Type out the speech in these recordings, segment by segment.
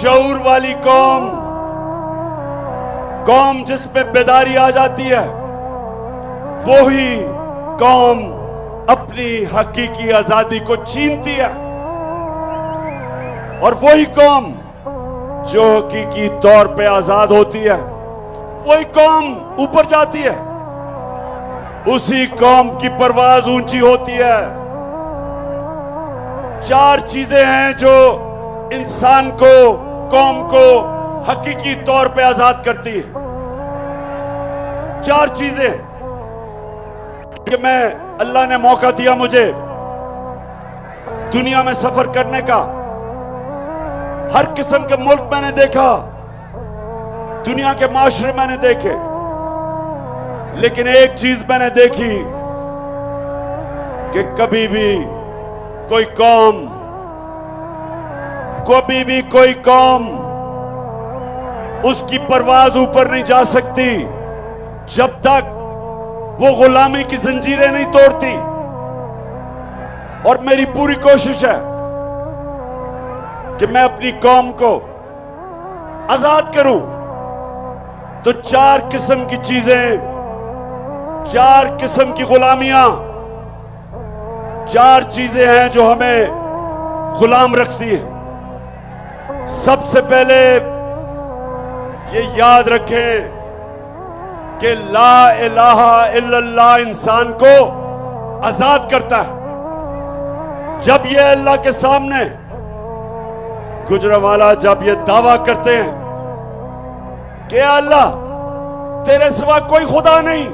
شعور والی قوم، قوم جس پہ بیداری آ جاتی ہے، وہی قوم اپنی حقیقی آزادی کو چھینتی ہے، اور وہی قوم جو حقیقی طور پہ آزاد ہوتی ہے، وہی قوم اوپر جاتی ہے، اسی قوم کی پرواز اونچی ہوتی ہے۔ چار چیزیں ہیں جو انسان کو، قوم کو حقیقی طور پہ آزاد کرتی ہے۔ چار چیزیں کہ اللہ نے موقع دیا مجھے دنیا میں سفر کرنے کا، ہر قسم کے ملک میں نے دیکھا، دنیا کے معاشرے میں نے دیکھے، لیکن ایک چیز میں نے دیکھی کہ کبھی بھی کوئی قوم اس کی پرواز اوپر نہیں جا سکتی جب تک وہ غلامی کی زنجیریں نہیں توڑتی۔ اور میری پوری کوشش ہے کہ میں اپنی قوم کو آزاد کروں۔ تو چار قسم کی چیزیں، چار قسم کی غلامیاں، چار چیزیں ہیں جو ہمیں غلام رکھتی ہیں۔ سب سے پہلے یہ یاد رکھیں کہ لا الہ الا اللہ انسان کو آزاد کرتا ہے۔ جب یہ اللہ کے سامنے گجرانوالہ جب یہ دعویٰ کرتے ہیں کہ اللہ تیرے سوا کوئی خدا نہیں،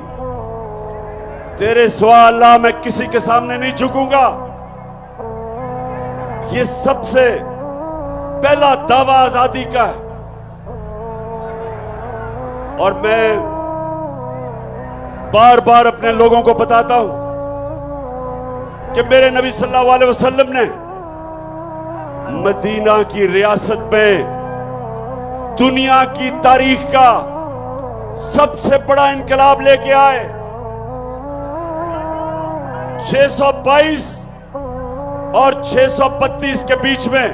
تیرے سوا اللہ میں کسی کے سامنے نہیں جھکوں گا، یہ سب سے پہلا دعویٰ آزادی کا ہے۔ اور میں بار بار اپنے لوگوں کو بتاتا ہوں کہ میرے نبی صلی اللہ علیہ وسلم نے مدینہ کی ریاست میں دنیا کی تاریخ کا سب سے بڑا انقلاب لے کے آئے۔ 622 اور 632 کے بیچ میں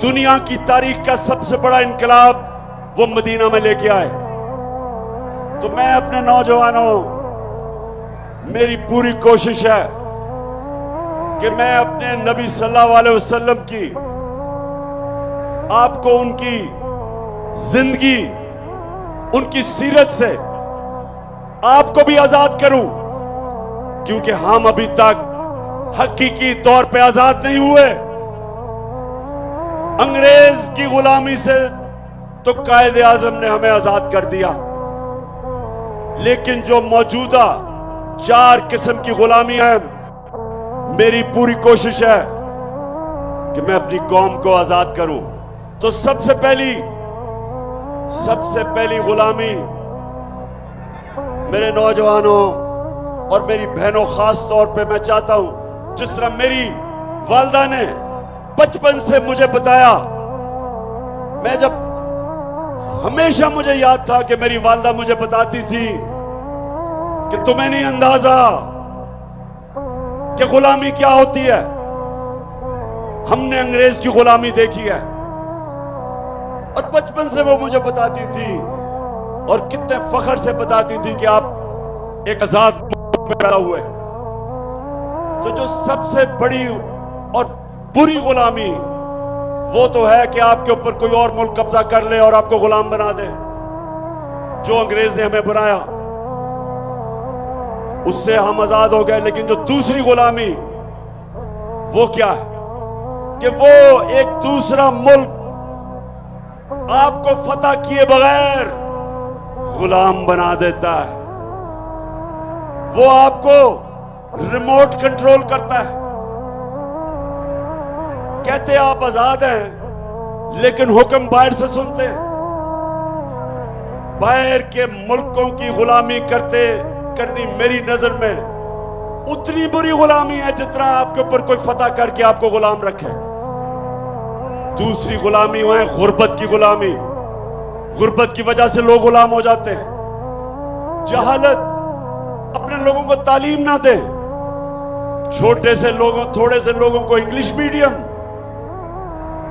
دنیا کی تاریخ کا سب سے بڑا انقلاب وہ مدینہ میں لے کے آئے۔ تو میں اپنے نوجوانوں، میری پوری کوشش ہے کہ میں اپنے نبی صلی اللہ علیہ وسلم کی، آپ کو ان کی زندگی، ان کی سیرت سے آپ کو بھی آزاد کروں، کیونکہ ہم ابھی تک حقیقی طور پہ آزاد نہیں ہوئے۔ انگریز کی غلامی سے تو قائد اعظم نے ہمیں آزاد کر دیا، لیکن جو موجودہ چار قسم کی غلامی ہے، میری پوری کوشش ہے کہ میں اپنی قوم کو آزاد کروں۔ تو سب سے پہلی غلامی، میرے نوجوانوں اور میری بہنوں، خاص طور پہ میں چاہتا ہوں، جس طرح میری والدہ نے بچپن سے مجھے بتایا، میں جب ہمیشہ مجھے یاد تھا کہ میری والدہ مجھے بتاتی تھی کہ تمہیں نہیں اندازہ کہ غلامی کیا ہوتی ہے، ہم نے انگریز کی غلامی دیکھی ہے۔ اور بچپن سے وہ مجھے بتاتی تھی اور کتنے فخر سے بتاتی تھی کہ آپ ایک آزاد ملک میں پیدا ہوئے۔ تو جو سب سے بڑی اور بری غلامی وہ تو ہے کہ آپ کے اوپر کوئی اور ملک قبضہ کر لے اور آپ کو غلام بنا دے، جو انگریز نے ہمیں بنایا، اس سے ہم آزاد ہو گئے۔ لیکن جو دوسری غلامی وہ کیا ہے کہ وہ ایک دوسرا ملک آپ کو فتح کیے بغیر غلام بنا دیتا ہے، وہ آپ کو ریموٹ کنٹرول کرتا ہے۔ کہتے آپ آزاد ہیں لیکن حکم باہر سے سنتے ہیں۔ باہر کے ملکوں کی غلامی کرنی میری نظر میں اتنی بری غلامی ہے جتنا آپ کے اوپر کوئی فتح کر کے آپ کو غلام رکھے۔ دوسری غلامی ہے غربت کی غلامی۔ غربت کی وجہ سے لوگ غلام ہو جاتے ہیں۔ جہالت، اپنے لوگوں کو تعلیم نہ دیں، تھوڑے سے لوگوں کو انگلش میڈیم،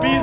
20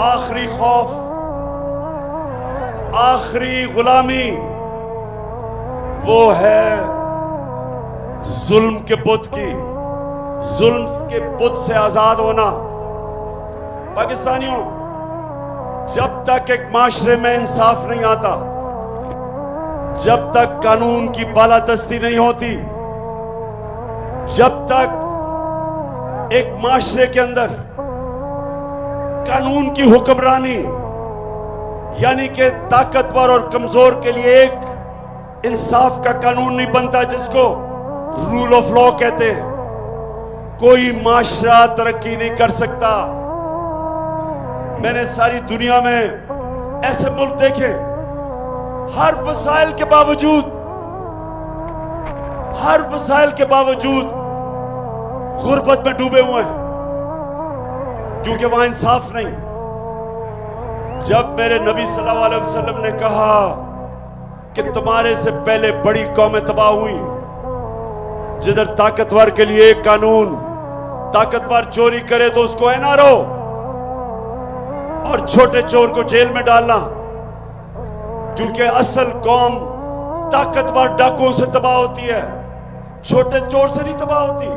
آخری خوف، آخری غلامی وہ ہے ظلم کے بت کی، ظلم کے بت سے آزاد ہونا۔ پاکستانیوں، جب تک ایک معاشرے میں انصاف نہیں آتا، جب تک قانون کی بالادستی نہیں ہوتی، جب تک ایک معاشرے کے اندر قانون کی حکمرانی یعنی کہ طاقتور اور کمزور کے لیے ایک انصاف کا قانون نہیں بنتا جس کو رول آف لا کہتے ہیں، کوئی معاشرہ ترقی نہیں کر سکتا۔ میں نے ساری دنیا میں ایسے ملک دیکھے ہر وسائل کے باوجود غربت میں ڈوبے ہوئے ہیں کیونکہ وہاں انصاف نہیں۔ جب میرے نبی صلی اللہ علیہ وسلم نے کہا کہ تمہارے سے پہلے بڑی قومیں تباہ ہوئی جدھر طاقتور کے لیے ایک قانون، طاقتور چوری کرے تو اس کو NRO اور چھوٹے چور کو جیل میں ڈالنا، کیونکہ اصل قوم طاقتور ڈاکوؤں سے تباہ ہوتی ہے، چھوٹے چور سے نہیں تباہ ہوتی۔